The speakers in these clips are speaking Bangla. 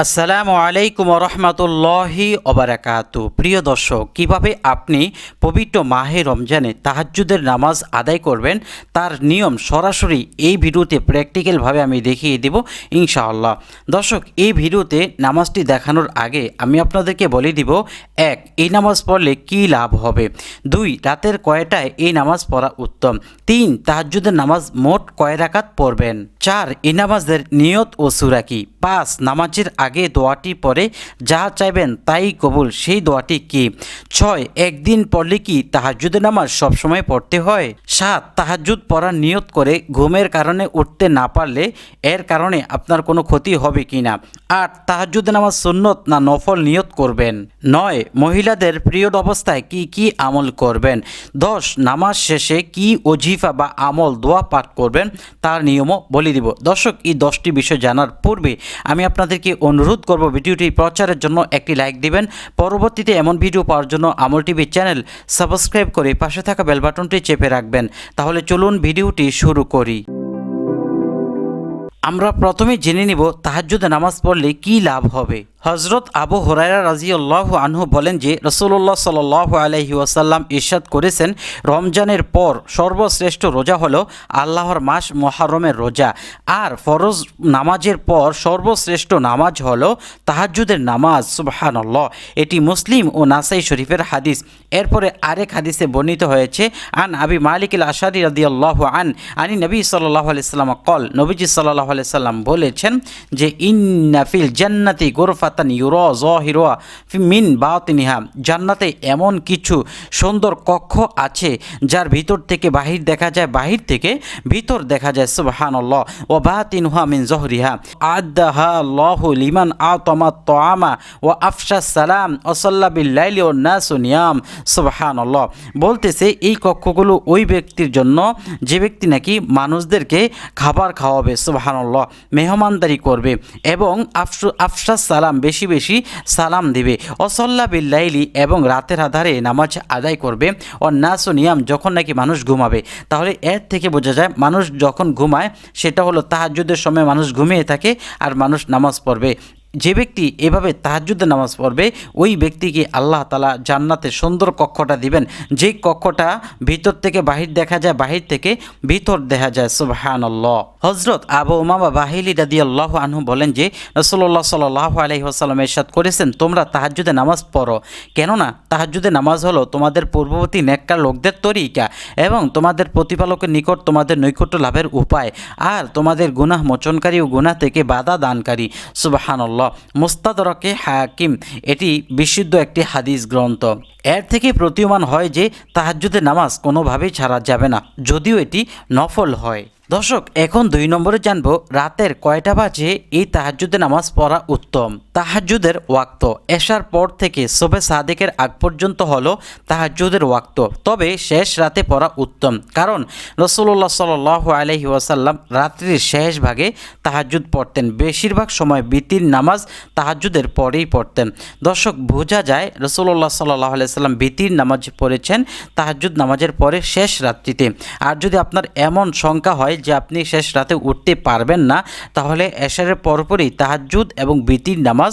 আসসালামু আলাইকুম রহমতুল্লাহি ওবারাকাতু। প্রিয় দর্শক, কিভাবে আপনি পবিত্র মাহে রমজানে তাহাজ্জুদের নামাজ আদায় করবেন তার নিয়ম সরাসরি এই ভিডিওতে প্র্যাকটিক্যালভাবে আমি দেখিয়ে দেব ইনশাআল্লাহ। দর্শক, এই ভিডিওতে নামাজটি দেখানোর আগে আমি আপনাদেরকে বলে দিব, 1. এই নামাজ পড়লে কি লাভ হবে, 2. রাতের কয়টায় এই নামাজ পড়া উত্তম, 3. তাহাজ্জুদের নামাজ মোট কয় রাকাত পড়বেন, 4. এই নামাজের নিয়ত ও সূরা কি, 5. নামাজের আগে দোয়াটি পরে যা চাইবেন তাই কবুল, সেই দোয়াটি কি, 6. একদিন পড়লে কি তাহাজ্জুদের নামাজ সবসময় পড়তে হয়, 7. তাহাজ্জুদ পড়ার নিয়ত করে ঘুমের কারণে উঠতে না পারলে এর কারণে আপনার কোনো ক্ষতি হবে কি না, 8. তাহাজ্জুদের নামাজ সুন্নত না নফল নিয়ত করবেন, 9. মহিলাদের পিরিয়ড অবস্থায় কি কি আমল করবেন, 10. নামাজ শেষে কি ওজিফা বা আমল দোয়া পাঠ করবেন তার নিয়মও বলে দিব। দর্শক, এই 10টি বিষয় জানার পূর্বে আমি আপনাদেরকে অনুরোধ করব ভিডিওটি প্রচারের জন্য একটি লাইক দিবেন। পরবর্তীতে এমন ভিডিও পাওয়ার জন্য আমল টিভি চ্যানেল সাবস্ক্রাইব করে পাশে থাকা বেল বাটনটি চেপে রাখবেন। তাহলে চলুন ভিডিওটি শুরু করি। আমরা প্রথমে জেনে নিব তাহাজ্জুদে নামাজ পড়লে কি লাভ হবে। হজরত আবু হুরায়রা রাদিয়াল্লাহু আনহু বলেন যে রাসূলুল্লাহ সাল্লাল্লাহু আলাইহি ওয়াসাল্লাম ইরশাদ করেছেন, রমজানের পর সর্বশ্রেষ্ঠ রোজা হলো আল্লাহর মাস মুহররমের রোজা, আর ফরজ নামাজের পর সর্বশ্রেষ্ঠ নামাজ হলো তাহাজ্জুদের নামাজ। সুবহানাল্লাহ। এটি মুসলিম ও নাসাই শরীফের হাদিস। এরপরে আরেক হাদিসে বর্ণিত হয়েছে, আন আবি মালিক আল আশআরী রাদিয়াল্লাহু আনি নবী সাল্লাল্লাহু আলাইহি সাল্লাম কল, নবীজি সাল্লাল্লাহু আলাইহি সাল্লাম বলেছেন যে ইন্না ফিল জান্নাতি গুরফাতান ইউরা যাহিরুহা মিন বাতিনিহা, জান্নাতে এমন কিছু সুন্দর কক্ষ আছে যার ভিতর থেকে বাহির দেখা যায়, বাহির থেকে ভিতর দেখা যায়। সুবহানাল্লাহ। ওয়া বাতিনুহা মিন যহরিহা আদাহা আল্লাহু লিমান আতামা তাআমা ওয়া আফশা সালাম ওয়া সাল্লা বিল লাইলি ওয়ান নাসু নিয়াম। সুবহানাল্লাহ। বলতেছে এই কক্ষগুলো ওই ব্যক্তির জন্য যে ব্যক্তি নাকি মানুষদেরকে খাবার খাওয়াবে, সুবহানাল্লাহ, মেহমানদারি করবে এবং আফশা সালাম বেশি বেশি সালাম দিবে, অসল্লা বিল্লাইলি এবং রাতের আধারে নামাজ আদায় করবে, ও নাসু নিয়াম যখন নাকি মানুষ ঘুমাবে। তাহলে এর থেকে বোঝা যায় মানুষ যখন ঘুমায় সেটা হলো তাহাজ্জুদের সময় মানুষ ঘুমিয়ে থাকে আর মানুষ নামাজ পড়বে। যে ব্যক্তি এভাবে তাহাজ্জুদের নামাজ পড়বে ওই ব্যক্তিকে আল্লাহ তাআলা জান্নাতের সুন্দর কক্ষটা দিবেন, যেই কক্ষটা ভিতর থেকে বাহির দেখা যায়, বাহির থেকে ভিতর দেখা যায়। সুবহানাল্লাহ। হযরত আবু উমামা বাহিলি রাদিয়াল্লাহু আনহু বলেন যে রাসূলুল্লাহ সাল্লাল্লাহু আলাইহি ওয়াসাল্লাম ইরশাদ করেছেন, তোমরা তাহাজ্জুদে নামাজ পড়ো, কেননা তাহাজ্জুদে নামাজ হলো তোমাদের পূর্ববর্তী নেককার লোকদের তরিকা এবং তোমাদের প্রতিপালকের নিকট তোমাদের নৈকট্য লাভের উপায়, আর তোমাদের গুনাহ মোচনকারী ও গুনাহ থেকে বাধা দানকারী। সুবহানাল্লাহ। মুস্তাদরাকে হাকিম, এটি বিশুদ্ধ একটি হাদিস গ্রন্থ। এর থেকে প্রতীয়মান হয় যে তাহাজ্জুদের নামাজ কোনোভাবেই ছাড়া যাবে না, যদিও এটি নফল হয়। দর্শক, এখন 2 নম্বরে জানবো রাতের কয়টা বাজে এই তাহাজ্জুদের নামাজ পড়া উত্তম। তাহাজ্জুদের ওয়াক্ত এশার পর থেকে সুবহে সাদেকের আগ পর্যন্ত হলো তাহাজ্জুদের ওয়াক্ত, তবে শেষ রাতে পড়া উত্তম, কারণ রাসূলুল্লাহ সাল্লাল্লাহু আলাইহি ওয়াসাল্লাম রাত্রির শেষ ভাগে তাহাজ্জুদ পড়তেন, বেশিরভাগ সময় বিতির নামাজ তাহাজ্জুদের পরেই পড়তেন। দর্শক, বোঝা যায় রাসূলুল্লাহ সাল্লাল্লাহু আলাইহি ওয়াসাল্লাম বিতির নামাজ পড়েছেন তাহাজ্জুদ নামাজের পরে শেষ রাত্রিতে। আর যদি আপনার এমন সংখ্যা হয় যে আপনি শেষ রাতে উঠতে পারবেন না, তাহলে এশারের পরপরই তাহাজ্জুদ এবং বিতির নামাজ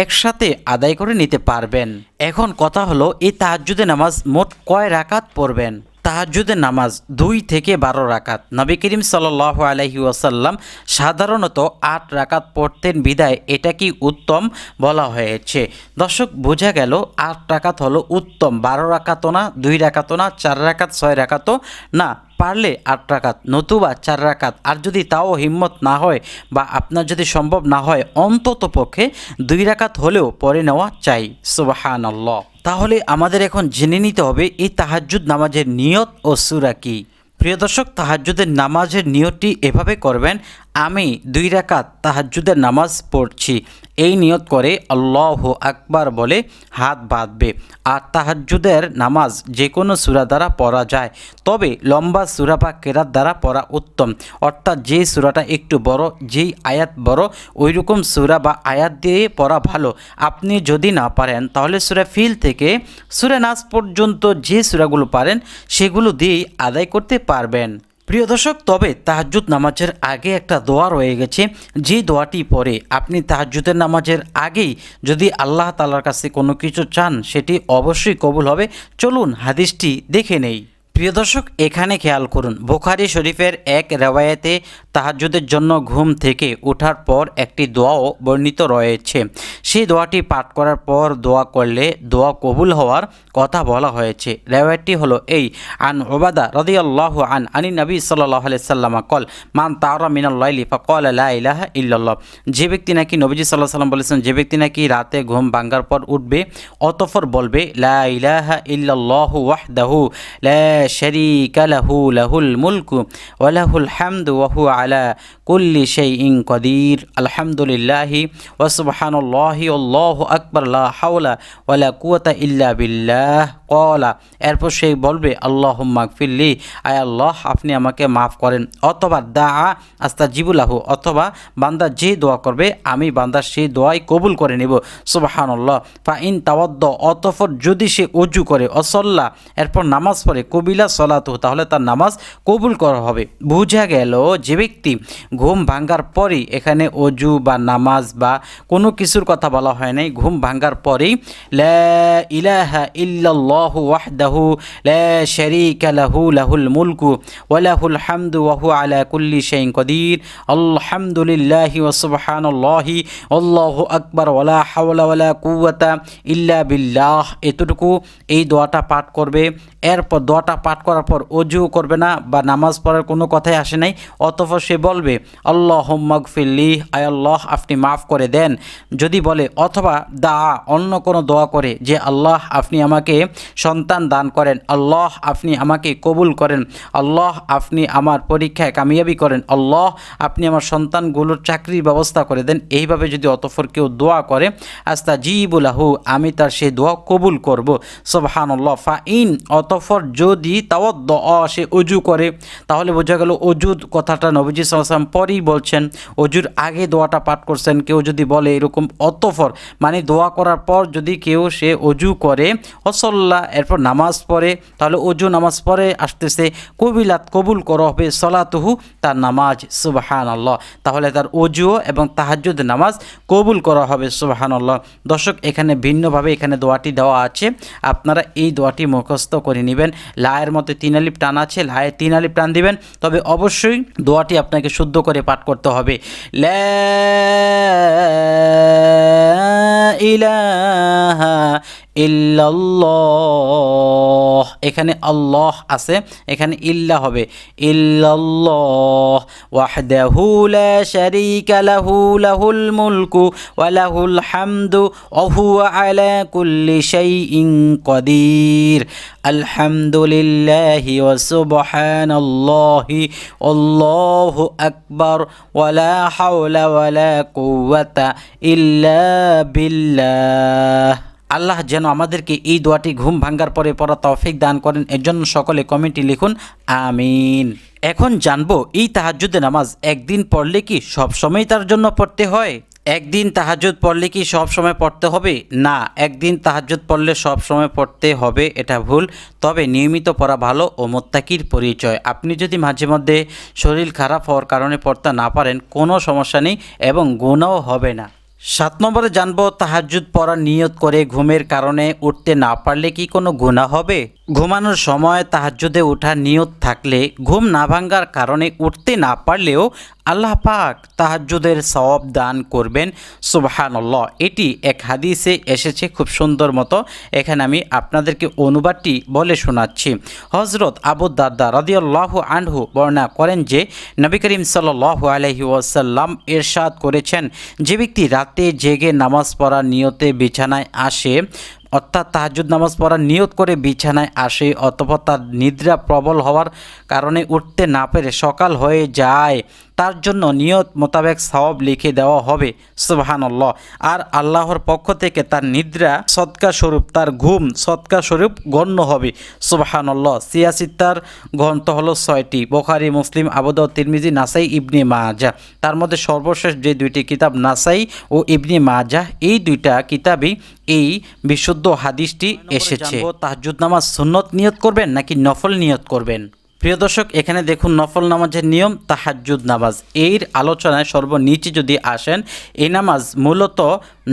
একসাথে আদায় করে নিতে পারবেন। এখন কথা হলো এই তাহাজ্জুদের নামাজ মোট কয় রাকাত পড়বেন। তাহাজ্জুদের নামাজ 2 থেকে 12 রাকাত। নবী করিম সাল্লাল্লাহু আলাইহি ওয়াসাল্লাম সাধারণত 8 রাকাত পড়তেন বিদায় এটা কি উত্তম বলা হয়েছে। দর্শক, বোঝা গেল 8 রাকাত হলো উত্তম, 12 রাকাতও না, 2 রাকাতও না, 4 রাকাত, 6 রাকাতও না, পারলে 8 রাকাত নতুবা 4 রাকাত। আর যদি তাও হিম্মত না হয় বা আপনার যদি সম্ভব না হয়, অন্তত পক্ষে 2 রাকাত হলেও পড়ে নেওয়া চাই। সুবহানাল্লাহ। তাহলে আমাদের এখন জেনে নিতে হবে এই তাহাজ্জুদ নামাজের নিয়ত ও সূরা কি। প্রিয় দর্শক, তাহাজ্জুদের নামাজের নিয়তটি এভাবে করবেন, আমি 2 রাকাত তাহাজ্জুদের নামাজ পড়ছি, এই নিয়ত করে আল্লাহু আকবার বলে হাত বাঁধবে। আর তাহাজ্জুদের নামাজ যে কোনো সূরা দ্বারা পড়া যায়, তবে লম্বা সূরা বা কেরাত দ্বারা পড়া উত্তম, অর্থাৎ যে সূরাটা একটু বড়, যেই আয়াত বড় ওই রকম সূরা বা আয়াত দিয়ে পড়া ভালো। আপনি যদি না পারেন তাহলে সূরা ফিল থেকে সূরা নাস পর্যন্ত যে সূরাগুলো পারেন সেগুলো দিয়েই আদায় করতে পারবেন। প্রিয় দর্শক, তবে তাহাজ্জুদ নামাজের আগে একটা দোয়া রয়ে গেছে, যে দোয়াটি পরে আপনি তাহাজ্জুদের নামাজের আগেই যদি আল্লাহ তাআলার কাছে কোনো কিছু চান সেটি অবশ্যই কবুল হবে। চলুন হাদিসটি দেখে নেই। প্রিয় দর্শক, এখানে খেয়াল করুন, বুখারী শরীফের এক রেওয়ায়েতে তাহাজ্জুদের জন্য ঘুম থেকে ওঠার পর একটি দোয়াও বর্ণিত রয়েছে। সেই দোয়াটি পাঠ করার পর দোয়া করলে দোয়া কবুল হওয়ার কথা বলা হয়েছে। রেওয়ায়তটি হলো এই, আন উবাদা রাদিয়াল্লাহু আনি নবী সাল্লাল্লাহু আলাইহি সাল্লাম কল মান তারা মিনাল লাইলি ফাকালা লা ইলাহা ইল্লাল্লাহ। যে ব্যক্তি নাকি নবীজি সাল্লাল্লাহু আলাইহি সাল্লাম বলেছেন, যে ব্যক্তি নাকি রাতে ঘুম ভাঙার পর উঠবে অতঃপর বলবে লা ইলাহা ইল্লাল্লাহু ওয়াহদাহু লা শারীকা লাহু লাহুল মুলকু ওয়া লাহুল হামদু ওয়া হুয়া আলা কুল্লি শাইইন কাদির আলহামদুলিল্লাহি ওয়া সুবহানাল্লাহি আল্লাহু আকবার লা হাওলা ওয়া লা কুওয়াতা ইল্লা বিল্লাহ কলা। এরপর সেই বলবে আল্লাহুম্মা গফিরলি, আয় আল্লাহ আপনি আমাকে মাফ করেন। অথবা দা আস্তাজিবুলাহু, অথবা বান্দা যে দোয়া করবে আমি বান্দার সেই দোয়াই কবুল করে নেব। সুবহানাল্লাহ। ফা ইন তাওয়াদ্দ, অতঃপর যদি সে অজু করে, অসল্লা এরপর নামাজ পড়ে, কবিলা সলাতু তাহলে তার নামাজ কবুল করা হবে। বুঝা গেল যে ব্যক্তি ঘুম ভাঙ্গার পরেই, এখানে অজু বা নামাজ বা কোনো কিছুর কথা বলা হয় নাই, ঘুম ভাঙ্গার পরেই লা ইলাহা ইল্লাল্লাহু ওয়াহদাহু লা শারীকা লাহু লাহুল মুলকু ওয়া লাহুল হামদু ওয়া হুয়া আলা কুল্লি শাইইন কাদির আলহামদুলিল্লাহি ওয়া সুবহানাল্লাহি আল্লাহু আকবার ওয়া লা হাওলা ওয়া লা কুওয়াতা ইল্লা বিল্লাহ। এতটুকু এই দোয়াটা পাঠ করবে। এরপর দোয়াটা পাঠ করার পর অজু করবে না বা নামাজ পড়ার কোনো কথাই আসে নাই। অতঃপর সে বলবে আল্লাহুম্মা গফিরলি, আয় আল্লাহ আপনি মাফ করে দেন। যদি বলে, অথবা দা অন্য কোনো দোয়া করে যে আল্লাহ আপনি আমাকে সন্তান দান করেন, আল্লাহ আপনি আমাকে কবুল করেন, আল্লাহ আপনি আমার পরীক্ষায় কামিয়াবি করেন, আল্লাহ আপনি আমার সন্তানগুলোর চাকরির ব্যবস্থা করে দেন, এইভাবে যদি অতঃপর কেউ দোয়া করে আস্তাজিবুলাহু, আমি তার সেই দোয়া কবুল করব। সুবহানাল্লাহ। ফা ইন, অতঃপর যদি তাওয়াদ্দ, সে অজু করে, তাহলে বোঝা গেল অজুর কথাটা নবীজি সাল্লাল্লাহু আলাইহি ওয়াসাল্লাম পরেই বলছেন, অজুর আগে দোয়াটা পাঠ করছেন। কেউ যদি বলে এরকম অতঃপর মানে দোয়া করার পর যদি কেউ সে অজু করে, অসল্লা এরপর নামাজ পড়ে, তাহলে অজু নামাজ পড়ে আসতেছে কবিলাত কবুল করা হবে সলাতুহু, তার নামাজ। সুবহানাল্লাহ। তাহলে তার অজু এবং তাহাজ্জুদ নামাজ কবুল করা হবে। সুবহানাল্লাহ। দর্শক, এখানে ভিন্নভাবে এখানে দোয়াটি দেওয়া আছে, আপনারা এই দোয়াটি মুখস্থ করে নেবেন। লায়ের মধ্যে 3 আলিফ টান আছে, লায়ে 3 আলিফ টান দিবেন। তবে অবশ্যই দোয়াটি আপনাকে শুদ্ধ করে পাঠ করতে হবে। লা ইলাহা ইল্লাল্লাহ, এখানে আল্লাহ আছে, এখানে ইল্লা হবে, ইল্লাল্লাহ ওয়াহদাহু লা শারীকা লাহু লাহুল মুলকু ওয়া লাহুল হামদু ওয়া হুয়া আলা কুল্লি শাইইন কাদির আলহামদুলিল্লাহি ওয়া সুবহানাল্লাহি আল্লাহু আকবার ওয়া লা হাওলা ওয়া লা কুওয়াতা ইল্লা বিল্লাহ। আল্লাহ যেন আমাদেরকে এই দোয়াটি ঘুম ভাঙ্গার পরে পড়া তৌফিক দান করেন, এর জন্য সকলে কমেন্টে লিখুন আমিন। এখন জানবো, এই তাহাজ্জুদের নামাজ একদিন পড়লে কি সব সময় তার জন্য পড়তে হয়? একদিন তাহাজ্জুদ পড়লে কি সব সময় পড়তে হবে? না, একদিন তাহাজ্জুদ পড়লে সব সময় পড়তে হবে এটা ভুল। তবে নিয়মিত পড়া ভালো ও মুত্তাকির পরিচয়। আপনি যদি মাঝে মধ্যে শরীর খারাপ হওয়ার কারণে পড়তে না পারেন, কোনো সমস্যা নেই এবং গুনাহও হবে না। 7 নম্বরে জানবো, তাহাজ্জুদ পড়ার নিয়ত করে ঘুমের কারণে উঠতে না পারলে কি কোনো গুনাহ হবে? ঘুমানোর সময় তাহাজ্জুদে ওঠার নিয়ত থাকলে ঘুম না ভাঙ্গার কারণে উঠতে না পারলেও আল্লাহ পাক তাহাজ্জুদের সওয়াব দান করবেন। সুবহানাল্লাহ। এটি এক হাদিসে এসেছে খুব সুন্দর মতো, এখানে আমি আপনাদেরকে অনুবাদটি বলে শোনাচ্ছি। হযরত আবু দারদা রাদিয়াল্লাহু আনহু বর্ণনা করেন যে নবী করিম সাল্লাল্লাহু আলাইহি ওয়াসাল্লাম ইরশাদ করেছেন, যে ব্যক্তি রাতে জেগে নামাজ পড়ার নিয়তে বিছানায় আসে, অর্থাৎ তাহাজ্জুদ নামাজ পড়ার নিয়ত করে বিছানায় আসে, অতঃপর তার নিদ্রা প্রবল হওয়ার কারণে উঠতে না পেরে সকাল হয়ে যায়, তার জন্য নিয়ত মোতাবেক সওয়াব লিখে দেওয়া হবে। সুবহানাল্লাহ। আর আল্লাহর পক্ষ থেকে তার নিদ্রা সদকা স্বরূপ, তার ঘুম সদকা স্বরূপ গণ্য হবে। সুবহানাল্লাহ। সিয়াসিত্তার গ্রন্থ হলো 6টি, বুখারী, মুসলিম, আবু দাউদ, তিরমিজি, নাসাই, ইবনে মাজাহ। তার মধ্যে সর্বশেষ যে 2টি কিতাব নাসাই ও ইবনে মাজাহ, এই 2টা কিতাবই এই বিশুদ্ধ হাদিসটি এসেছে। তাহাজ্জুদ নামাজ সুন্নত নিয়ত করবেন নাকি নফল নিয়ত করবেন? প্রিয় দর্শক, এখানে দেখুন নফল নামাজের নিয়ম, তাহাজ্জুদ নামাজ। এর আলোচনায় সর্বনিচে যদি আসেন, এই নামাজ মূলত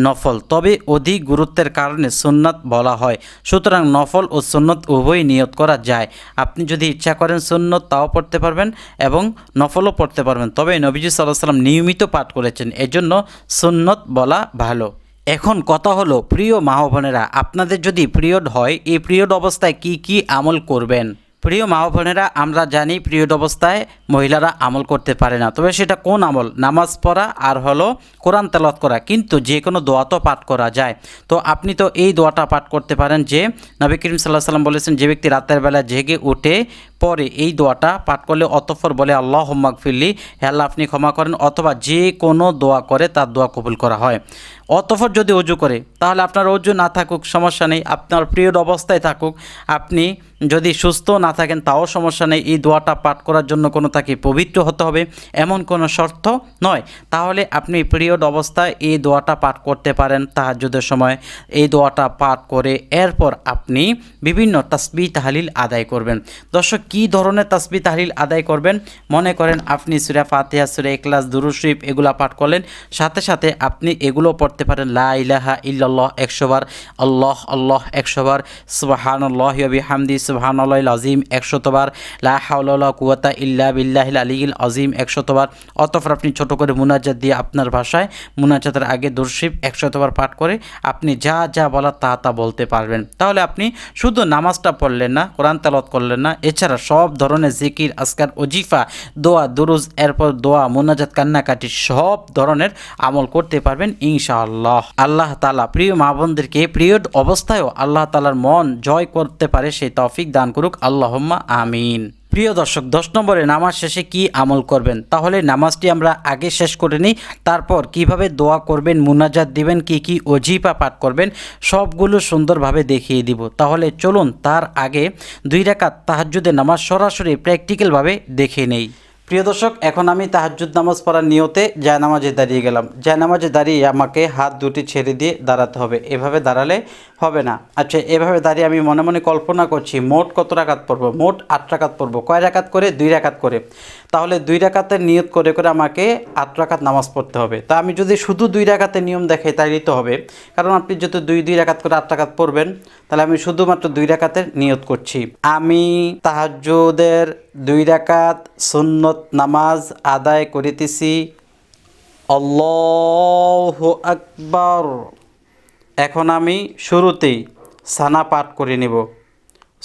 নফল, তবে অধিক গুরুত্বের কারণে সুন্নাত বলা হয়। সুতরাং নফল ও সুন্নত উভয়ই নিয়ত করা যায়। আপনি যদি ইচ্ছা করেন সুন্নত তাও পড়তে পারবেন এবং নফলও পড়তে পারবেন, তবে নবীজি সাল্লাল্লাহু আলাইহি ওয়াসাল্লাম নিয়মিত পাঠ করেছেন, এজন্য সুন্নত বলা ভালো। এখন কথা হলো, প্রিয় মা ও বোনেরা, আপনাদের যদি পিরিয়ড হয়, এই পিরিয়ড অবস্থায় কি কি আমল করবেন? প্রিয় মা ও বোনেরা, আমরা জানি পিরিয়ড অবস্থায় মহিলারা আমল করতে পারে না, তবে সেটা কোন আমল? নামাজ পড়া আর হলো কোরআন তেলাওয়াত করা। কিন্তু যে কোনো দোয়া তো পাঠ করা যায়। তো আপনি তো এই দোয়াটা পাঠ করতে পারেন যে নবী করিম সাল্লাল্লাহু আলাইহি ওয়াসাল্লাম বলেছেন, যে ব্যক্তি রাতের বেলা জেগে উঠে পরে এই দোয়াটা পাঠ করলে অতঃপর বলে আল্লাহুম্মা গফিরলি, হে আল্লাহ আপনি ক্ষমা করেন, অথবা যে কোনো দোয়া করে তার দোয়া কবুল করা হয়। অতঃপর যদি অজু করে, তাহলে আপনার অজু না থাকুক সমস্যা নেই, আপনার পিরিয়ড অবস্থায় থাকুক, আপনি যদি সুস্থ না থাকেন তাও সমস্যা নেই, এই দোয়াটা পাঠ করার জন্য কোনো তাকে পবিত্র হতে হবে এমন কোনো শর্ত নয়। তাহলে আপনি পিরিয়ড অবস্থায় এই দোয়াটা পাঠ করতে পারেন। তাহাজ্জুদের সময় এই দোয়াটা পাঠ করে এরপর আপনি বিভিন্ন তাসবিহ তাহলিল আদায় করবেন। দর্শক, কী ধরনের তাসবিহ তাহলিল আদায় করবেন? মনে করেন আপনি সূরা ফাতিহা, সূরা ইখলাস, দুরূদ শরীফ এগুলা পাঠ করলেন, সাথে সাথে আপনি এগুলো পড়তে পারেন, লা ইলাহা ইল্লাল্লাহ 100 বার, আল্লাহ আল্লাহ 100 বার, সুবহানাল্লাহি ওয়া বিহামদি সুবহানাল্লাহিল আযীম 100 বার, লা হাওলা ওয়ালা কুওয়াতা ইল্লা বিল্লাহিল আলিয়্যিল আযীম 100 বার। অতঃপর আপনি ছোট করে মুনাজাত দিয়ে আপনার ভাষায় মুনাজাতের আগে দুরূদ শরীফ 100 বার পাঠ করে আপনি যা যা বলার তা বলতে পারবেন। তাহলে আপনি শুধু নামাজটা পড়লেন না, কোরআন তেলাওয়াত করলেন না, এছাড়া সব ধরনের জিকির, আজকার, ওজিফা, দোয়া, দুরুজ, এরপর দোয়া, মুনাজাত, কান্নাকাটি সব ধরনের আমল করতে পারবেন ইনশাআল্লাহ। আল্লাহ তাআলা প্রিয় মা বোনদেরকে পিরিয়ড অবস্থায়ও আল্লাহ তাআলার মন জয় করতে পারে সেই তৌফিক দান করুক, আল্লাহুম্মা আমিন। প্রিয় দর্শক, 10 নম্বরে নামাজ শেষে কি আমল করবেন? তাহলে নামাজটি আমরা আগে শেষ করে নিই, তারপর কিভাবে দোয়া করবেন, মুনাজাত দিবেন, কি ওজিফা পাঠ করবেন, সবগুলো সুন্দরভাবে দেখিয়ে দিব। তাহলে চলুন তার আগে 2 রাকাত তাহাজ্জুদের নামাজ সরাসরি প্র্যাকটিক্যালভাবে দেখে নেই। প্রিয় দর্শক, এখন আমি তাহাজ্জুদ নামাজ পড়ার নিয়তে জায়নামাজে দাঁড়িয়ে গেলাম। জায়নামাজে দাঁড়িয়ে আমাকে হাত দুটি ছেড়ে দিয়ে দাঁড়াতে হবে, এভাবে দাঁড়ালে হবে না। আচ্ছা, এভাবে দাঁড়িয়ে আমি মনে মনে কল্পনা করছি মোট কত রাকাত পড়বো। মোট 8 রাকাত পড়বো। কয় রাকাত করে? 2 রাকাত করে। তাহলে 2 রাকাতের নিয়ত করে করে আমাকে 8 রাকাত নামাজ পড়তে হবে। তা আমি যদি শুধু 2 রাকাতের নিয়ম দেখাই তাই তো হবে, কারণ আপনি যত 2 রাকাত করে 8 রাকাত পড়বেন, তাহলে আমি শুধুমাত্র 2 রাকাতের নিয়ত করছি। আমি তাহাজ্জুদের 2 রাকাত সুন্নত নামাজ আদায় করিতেছি। আল্লাহু আকবার। এখন আমি শুরুতেই সানা পাঠ করে নেব।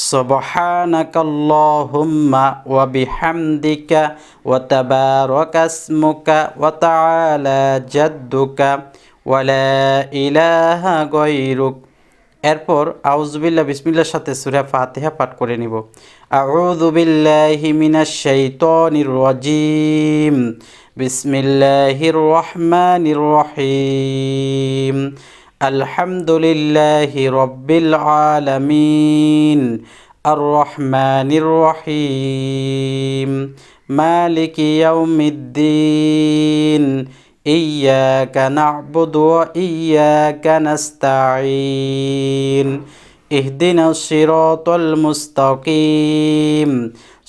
সুবহানাকাল্লাহুম্মা ওয়া বিহামদিকা ওয়া তাবারাকা ইসমুকা ওয়া তাআলা জাদ্দুকা ওয়া লা ইলাহা গায়রুক। এরপর আউযুবিল্লাহ বিসমিল্লাহর সাথে সূরা ফাতিহা পাঠ করে নিব। আউযু বিল্লাহি মিনাশ শাইতানির রাজিম। বিসমিল্লাহির রহমানির রহিম। আলহামদুলিল্লাহি রাব্বিল আলামিন। আর রহমানির রহিম। মালিকি ইয়াউমিদ্দিন। ইয়্যাকা না'বুদু ওয়া ইয়্যাকা নাস্তাঈন। ইহদিনাস সিরাতাল মুস্তাকিম।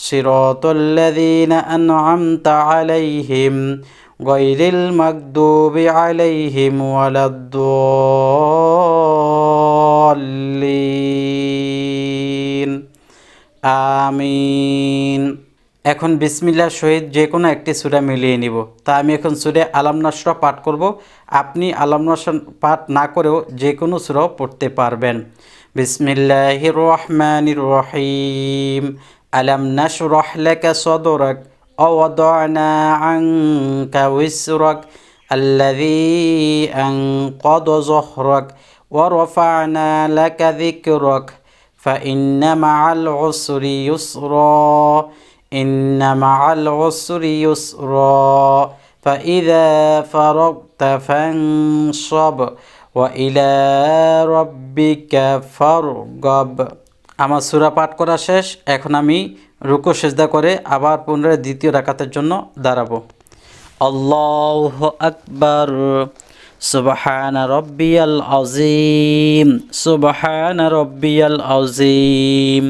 সিরাতাল লাযীনা আন'আমতা আলাইহিম গায়রিল মাগদুবি আলাইহিম ওয়ালাদ-দাল্লিন। আমিন। এখন বিসমিল্লাহর সহিত যে কোনো একটি সূরা মিলিয়ে নিব। তা আমি এখন সূরা আলাম নাসরা পাঠ করব। আপনি আলাম নাসরা পাঠ না করেও যে কোনো সূরাও পড়তে পারবেন। বিসমিল্লাহির রহমানির রহিম। আলাম নাশরাহ লাকা সাদরাক ওয়া ওয়াদা'না আনকা উসরাক আল্লাযী আনকাদা যহরাক ওয়া রাফা'না লাকা যিকরাক ফাইন্না মা'আল উসরি ইউসরা। ইন্না মা'আল উসরি ইউসরা। ফাইযা ফারাগতা ফানসাব ওয়া ইলা রাব্বিকা ফারগাব। আমার সূরা পাঠ করা শেষ। এখন আমি রুকু সিজদা করে আবার পুনরায় দ্বিতীয় রাকাতের জন্য দাঁড়াবো। আল্লাহু আকবার। সুবহানা রব্বিয়াল আযীম, সুবহানা রব্বিয়াল আযীম,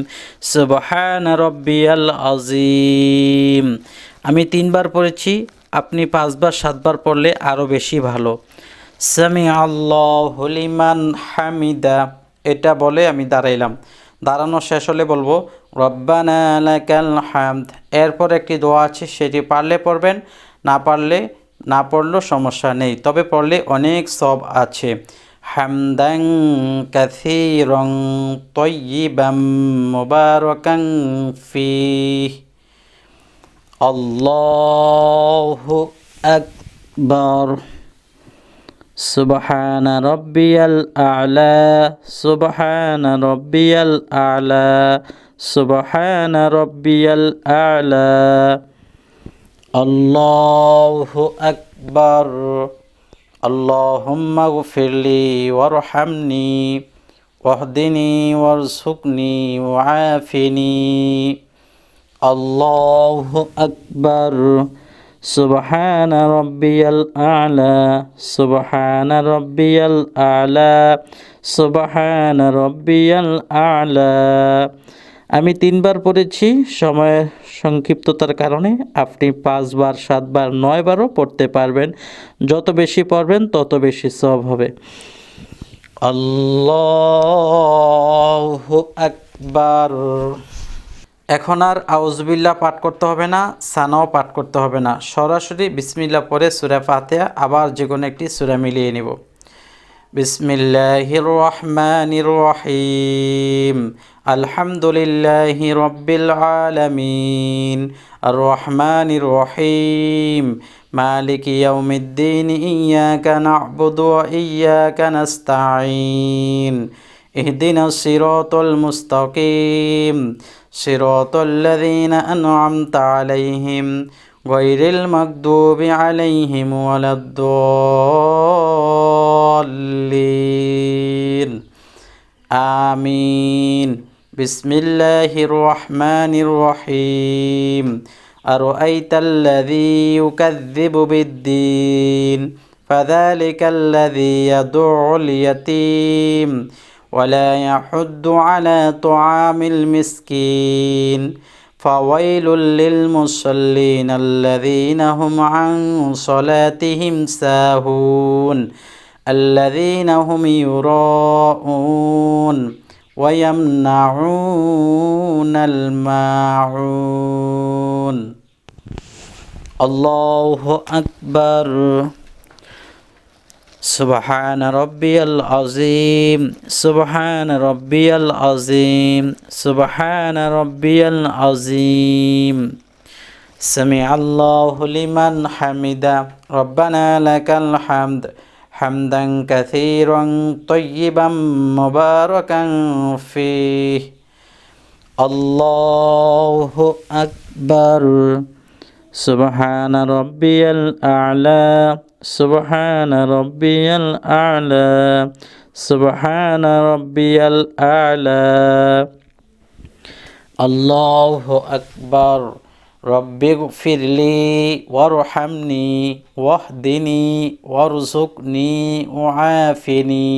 সুবহানা রব্বিয়াল আযীম। আমি 3বার পড়েছি, আপনি 5বার 7বার পড়লে আরও বেশি ভালো। সামি আল্লাহু লিমান হামিদা, এটা বলে আমি দাঁড়াইলাম। দাঁড়ানো শেষ হলে বলবো রব্বানা লাকাল হামদ। এরপর একটি দোয়া আছে, সেটি পারলে পড়বেন, না পড়লেও সমস্যা নেই, তবে পড়লে অনেক সওয়াব আছে। হামদান কাসীরান তাইয়িবান মুবারাকান ফীহ। আল্লাহু আকবার। সুবহানা রব্বিয়াল আ'লা, সুবহানা রব্বিয়াল আ'লা, সুবহানা রব্বিয়াল আ'লা। আল্লাহু আকবার। আল্লাহুম্মা গফিরলি ওয়ারহামনি ওয়াহদিনি ওয়ারযুকনি ওয়াআফিনি। আল্লাহু আকবার। সুবহানা রব্বিয়াল আ'লা, সুবহানা রব্বিয়াল আ'লা, সুবহানা রব্বিয়াল আ'লা। আমি 3বার পড়েছি, সময়ের সংক্ষিপ্ততার কারণে আপনি 5বার 7বার 9বারও পড়তে পারবেন। যত বেশি পড়বেন তত বেশি সওয়াব হবে। আল্লাহু আকবার। এখন আর আউযুবিল্লাহ পাঠ করতে হবে না, সানাও পাঠ করতে হবে না, সরাসরি বিসমিল্লাহ পড়ে সূরা ফাতিহা আবার যে কোনো একটি সূরা মিলিয়ে নিব। বিসমিল্লাহির রহমানির রহিম। আলহামদুলিল্লাহি রাব্বিল আলামিন, আর রহমানির রহিম, মালিকি ইয়াউমিদ্দিন, ইয়াকা না'বুদু ওয়া ইয়াকা নাস্তাঈন, ইহদিনাস সিরাতাল মুস্তাকিম, সিরাতাল লাযীনা আন'আমতা আলাইহিম গায়রিল মাগদুবি আলাইহিম ওয়ালাদ-দাল্লিন। আমিন। বিসমিল্লাহির রহমানির রহিম। আরাআইতাল্লাযী ইউকাযযিবু বিদ্দীন, ফাযালিকাল্লাযী ইয়াদু'উল ইয়াতীম ওয়ালা ইয়াহুদ্দু আলা তুআমিল মিসকিন, ফাওয়াইলুল লিল মুসাল্লিন আল্লাযীনা হুম আন সালাতিহিম সাহুন, আল্লাযীনা হুম ইউরাউন ওয়া ইয়ামনাউনাল মাউন। আল্লাহু আকবার। সুবহানা রব্বিয়াল আযীম, সুবহানা রব্বিয়াল আযীম, সুবহানা রব্বিয়াল আযীম। সামি আল্লাহু লিমান হামিদা, রব্বানা লাকাল হামদ, হামদান কাসীরান তাইয়িবান মুবারাকান ফীহ। আল্লাহু আকবার। সুবহানা রব্বিয়াল আ'লা, সুবহানা রব্বিয়াল আ'লা, সুবহানা রব্বিয়াল আ'লা। আল্লাহু আকবার। রব্বিগফিরলি ওয়ারহামনি ওয়াহদিনি ওয়ারযুকনি ওয়াআফিনি।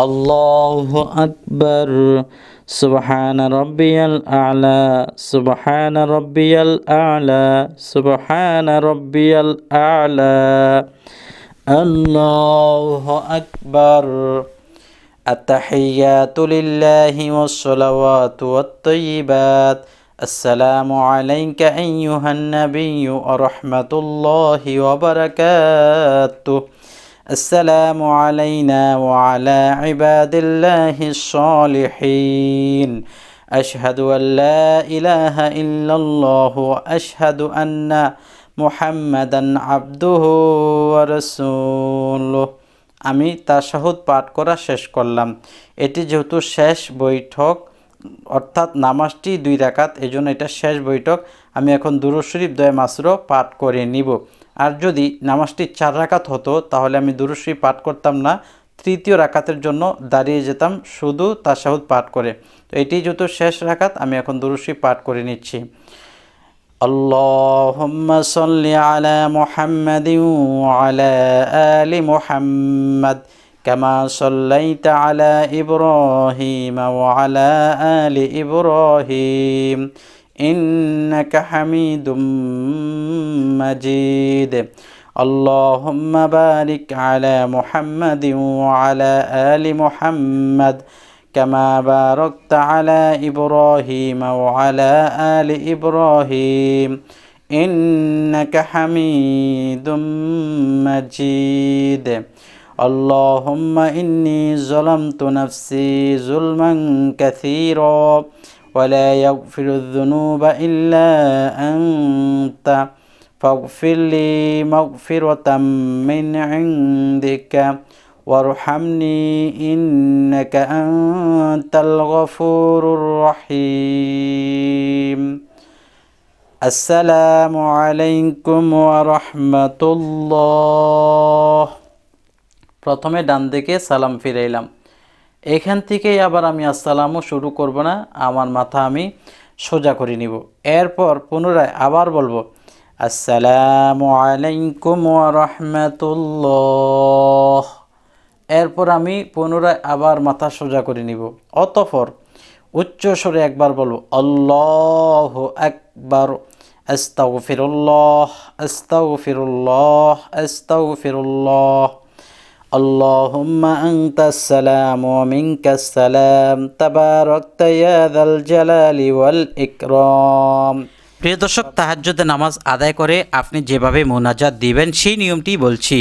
আল্লাহু আকবার। সুবহানা রব্বিয়াল আ'লা, সুবহানা রব্বিয়াল আ'লা, সুবহানা রব্বিয়াল আ'লা। আল্লাহু আকবার। আত-তাহিয়াতু লিল্লাহি ওয়াস-সালাওয়াতু ওয়াত-তাইয়্যিবাত। আসসালামু আলাইকা আইয়ুহান নাবিয়্যু ওয়া রাহমাতুল্লাহি ওয়া বারাকাতুহু। আসসালামু আলাইনা ওয়া আলা ইবাদিল্লাহিস সালিহিন। আশহাদু আল লা ইলাহা ইল্লাল্লাহু ওয়া আশহাদু আন্না মুহাম্মাদান আবদুহু ওয়া রাসূলুহু। আমি তাশাহুদ পাঠ করা শেষ করলাম। এটি যেহেতু শেষ বৈঠক, অর্থাৎ নামাজটি 2 রাকাত, এজন্য এটা শেষ বৈঠক। আমি এখন দুরূদ শরীফ দোয়া মাসুরা পাঠ করে নিব। আর যদি নামাজটি 4 রাকাত হতো তাহলে আমি দুরূদ শরীফ পাঠ করতাম না, 3য় রাকাতের জন্য দাঁড়িয়ে যেতাম শুধু তাশাহুদ পাঠ করে। তো এটি যেহেতু শেষ রাকাত, আমি এখন দুরূদ শরীফ পাঠ করে নিচ্ছি। اللهم صل على محمد وعلى آل محمد كما صليت على إبراهيم وعلى آل إبراهيم إنك حميد مجيد اللهم بارك على محمد وعلى آل محمد كما باركت على إبراهيم وعلى آل إبراهيم إنك حميد مجيد اللهم إني ظلمت نفسي ظلما كثيرا ولا يغفر الذنوب إلا أنت فاغفر لي مغفرة من عندك وارحمني إنك أنت الغفور الرحيم السلام عليكم ورحمة الله প্রথমে ডান দিকে সালাম ফিরাইলাম। এখান থেকেই আবার আমি আসসালামও শুরু করব না, আমার মাথা আমি সোজা করে নিব। এরপর পুনরায় আবার বলবো আসসালামু আলাইকুম ওয়া রাহমাতুল্লাহ। এরপর আমি পুনরায় আবার মাথা সোজা করে নিব। অতঃপর উচ্চ স্বরে একবার বলবো আল্লাহু আকবার, আস্তাগফিরুল্লাহ আস্তাগফিরুল্লাহ আস্তাগফিরুল্লাহ। আল্লাহুম্মা আনতাস সালাম ওয়া মিনকাস সালাম তাবারাকতা ইয়া যাল জালালি ওয়াল ইকরাম। প্রিয় দর্শক, তাহাজ্জুদের নামাজ আদায় করে আপনি যেভাবে মুনাজাত দিবেন সেই নিয়মটি বলছি।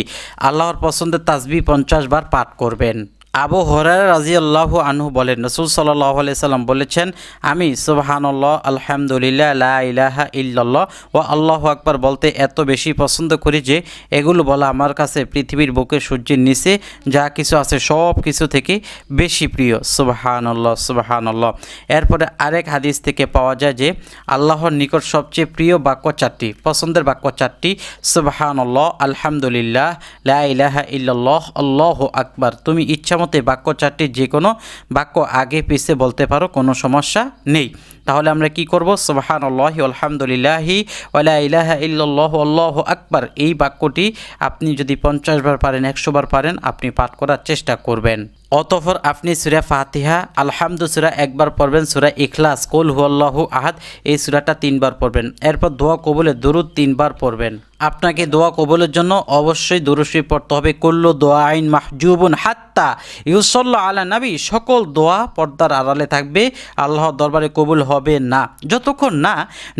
আল্লাহর পছন্দের তাসবিহ 50 বার পাঠ করবেন। আবু হুরায়রা রাদিয়াল্লাহু আনহু বলেন, রাসূল সাল্লাল্লাহু আলাইহি সাল্লাম বলেছেন, আমি সুবহানাল্লাহ আলহামদুলিল্লাহ লা ইলাহা ইল্লাল্লাহ ওয়া আল্লাহু আকবার বলতে এত বেশি পছন্দ করি যে এগুলো বলা আমার কাছে পৃথিবীর বুকে সূর্যের নিচে যা কিছু আছে সব কিছু থেকে বেশি প্রিয়। সুবহানাল্লাহ সুবহানাল্লাহ। এরপরে আরেক হাদিস থেকে পাওয়া যায় যে আল্লাহর নিকট সবচেয়ে প্রিয় বাক্য 4টি, পছন্দের বাক্য 4টি। সুবহানাল্লাহ আলহামদুলিল্লাহ লা ইলাহা ইল্লাল্লাহ আল্লাহু আকবার। তুমি ইচ্ছামতো বাক্য 4টি যে কোনো বাক্য আগে পিছে বলতে পারো, কোনো সমস্যা নেই। তাহলে আমরা কি করব? সুবহানাল্লাহি আলহামদুলিল্লাহি ওয়া লা ইলাহা ইল্লাল্লাহু আল্লাহু আকবার। এই বাক্যটি আপনি যদি 50 বার পারেন, 100 বার পারেন, আপনি পাঠ করার চেষ্টা করবেন। অতঃপর আপনি সূরা ফাতিহা, আলহামদু সূরা একবার পড়বেন, সূরা ইখলাস, কুল হুয়াল্লাহু আহাদ এই সূরাটা 3 বার পড়বেন। এরপর দোয়া কবুলে দুরূদ 3 বার পড়বেন। আপনাকে দোয়া কবুলের জন্য অবশ্যই দুরূদ শরীফ পড়তে হবে। কুল্লু দুআইন মাহজুবুন হাত্তা ইউসাল্লা আলা নবী। সকল দোয়া পর্দার আড়ালে থাকবে, আল্লাহর দরবারে কবুল হবে না যতক্ষণ না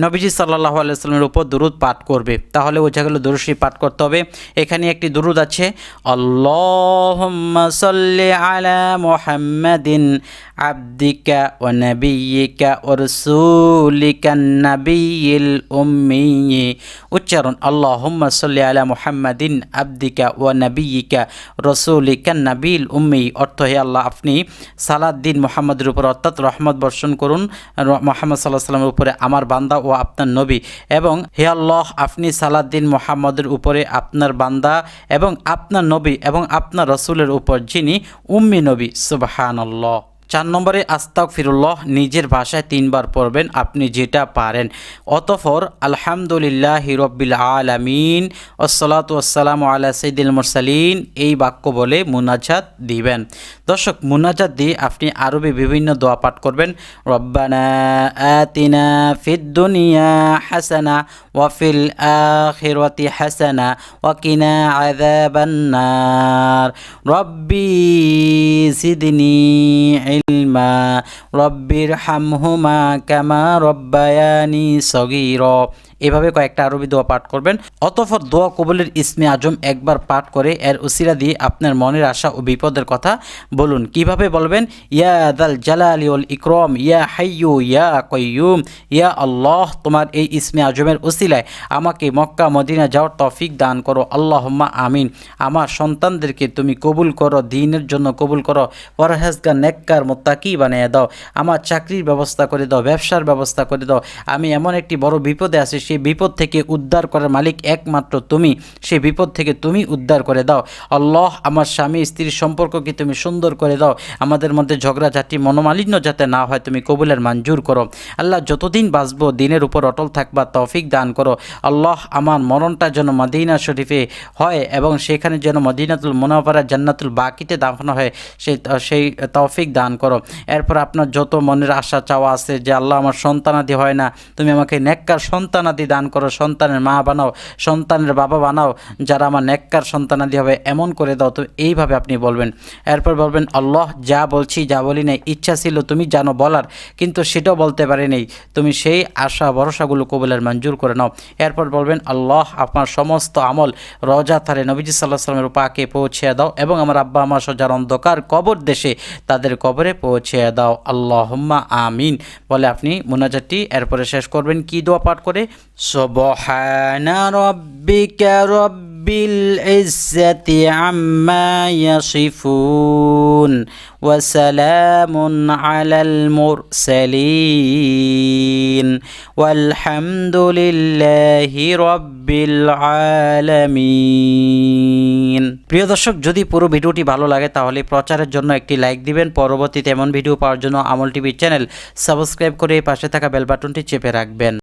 নবীজি সাল্লাল্লাহু আলাইহি ওয়াসাল্লামের উপর দুরূদ পাঠ করবে। তাহলে ওই জায়গায় দুরূদ শরীফ পাঠ করতে হবে। এখানে একটি দুরূদ আছে, আল্লাহুম্মা সাল্লি আলা মুহাম্মাদিন আবদিকা ওয়া নাবিয়্যিকা ওয়া রাসূলিকা নাবিয়্যিল উম্মি। উচ্চারণ আল্লাহুম্মা সাল্লি আলা মুহাম্মাদিন আবদিকা ওয়া নাবিয়্যিকা রাসূলিকা নাবিয়্যিল উম্মি। অর্থ, হে আল্লাহ, আপনি সালাত দিন মুহাম্মাদের উপর, অর্থাৎ রহমত বর্ষণ করুন মুহাম্মদ সাল্লাল্লাহু আলাইহি ওয়াসাল্লামের উপরে, আমার বান্দা ও আপনার নবী। এবং হে আল্লাহ, আপনি সালাত দিন মুহাম্মাদের উপরে, আপনার বান্দা এবং আপনার নবী এবং আপনার রাসূলের উপর, যিনি উম্মি নবী। সুবহানাল্লাহ। 4 নম্বরে আস্তাগফিরুল্লাহ নিজের ভাষায় 3 বার পড়বেন, আপনি যেটা পারেন। অতঃপর আলহামদুলিল্লাহি রাব্বিল আলামিন ওয়াসসালাতু ওয়াসসালামু আলা সাইয়্যিদিল মুরসালিন এই বাক্য বলে মুনাজাত দিবেন। দর্শক, মুনাজাত দিয়ে আপনি আরবি বিভিন্ন দোয়া পাঠ করবেন। রব্বানা আতিনা ফিদ দুনিয়া হাসানা ওয়া ফিল আখিরাতি হাসানা ওয়া কিনা আযাবান নার রব্বি জিদনি ইলমা রব্বির হামহুমা কামা রব্বায়ানি সগীরা। এভাবে কয়েকটা আরবি দোয়া পাঠ করবেন। অতঃপর দোয়া কবুলের ইসমে আজম একবার পাঠ করে এর উসিলা দিয়ে আপনার মনের আশা ও বিপদের কথা বলুন। কিভাবে বলবেন? ইয়া দাল জালালি ওয়াল ইকরাম, ইয়া হাইয়ু ইয়া কাইয়ুম, ইয়া আল্লাহ, তোমার এই ইসমে আজমের উসিলায় আমাকে মক্কা মদিনা যাওয়ার তৌফিক দান করো। আল্লাহুম্মা আমিন। আমার সন্তানদেরকে তুমি কবুল করো, দ্বীনের জন্য কবুল করো, পরহেজগার নেককার মুত্তাকি বানিয়ে দাও। আমার চাকরির ব্যবস্থা করে দাও, ব্যবসার ব্যবস্থা করে দাও। আমি এমন একটি বড় বিপদে আছি, সেই বিপদ থেকে উদ্ধার করার মালিক একমাত্র তুমি, সেই বিপদ থেকে তুমি উদ্ধার করে দাও। আল্লাহ আমার স্বামী স্ত্রীর সম্পর্ককে তুমি সুন্দর করে দাও, আমাদের মধ্যে ঝগড়াঝাটি মনোমালিন্য যাতে না হয় তুমি কবুলের মঞ্জুর করো। আল্লাহ যতদিন বাঁচবো দিনের উপর অটল থাকবা তৌফিক দান করো। আল্লাহ আমার মরণটা যেন মদিনা শরীফে হয় এবং সেখানে যেন মদিনাতুল মুনাওয়ারা জান্নাতুল বাকিতে দাফন হয়, সেই তৌফিক দান করো। এরপর আপনার যত মনের আশা চাওয়া আছে যে আল্লাহ আমার সন্তানাদি হয় না, তুমি আমাকে নেককার সন্তানাদি দান করো, সন্তানের মা বানাও, সন্তানের বাবা বানাও, যারা আমার নেককার সন্তানাদি হবে এমন করে দাও। তো এইভাবে আপনি বলবেন। এরপর বলবেন আল্লাহ যা বলছি যা বলি নাই, ইচ্ছা ছিল তুমি জানো বলার, কিন্তু সেটাও বলতে পারি নাই, তুমি সেই আশা ভরসাগুলো কবুলের মঞ্জুর করে নাও। এরপর বলবেন আল্লাহ আপনার সমস্ত আমল রওজা থারে নবীজি সাল্লাল্লাহু আলাইহি ওয়াসাল্লামের পাকে পৌঁছে দাও এবং আমার আব্বা আমার যারা অন্ধকার কবর দেশে তাদের কবরে পৌঁছে দাও। আল্লাহুম্মা আমিন বলে আপনি মুনাজাতটি এরপরে শেষ করবেন। কি দোয়া পাঠ করে? সুবহানা রাব্বিকা রাব্বিল ইজ্জাতি আম্মা ইয়াসিফুন ওয়া সালামুন আলাল মুরসালিন ওয়ালহামদুলিল্লাহি রাব্বিল আলামিন। প্রিয় দর্শক, যদি পুরো ভিডিওটি ভালো লাগে তাহলে প্রচারের জন্য একটি লাইক দিবেন। পরবর্তীতে এমন ভিডিও পাওয়ার জন্য আমল টিভি চ্যানেল সাবস্ক্রাইব করে পাশে থাকা বেল বাটনটি চেপে রাখবেন।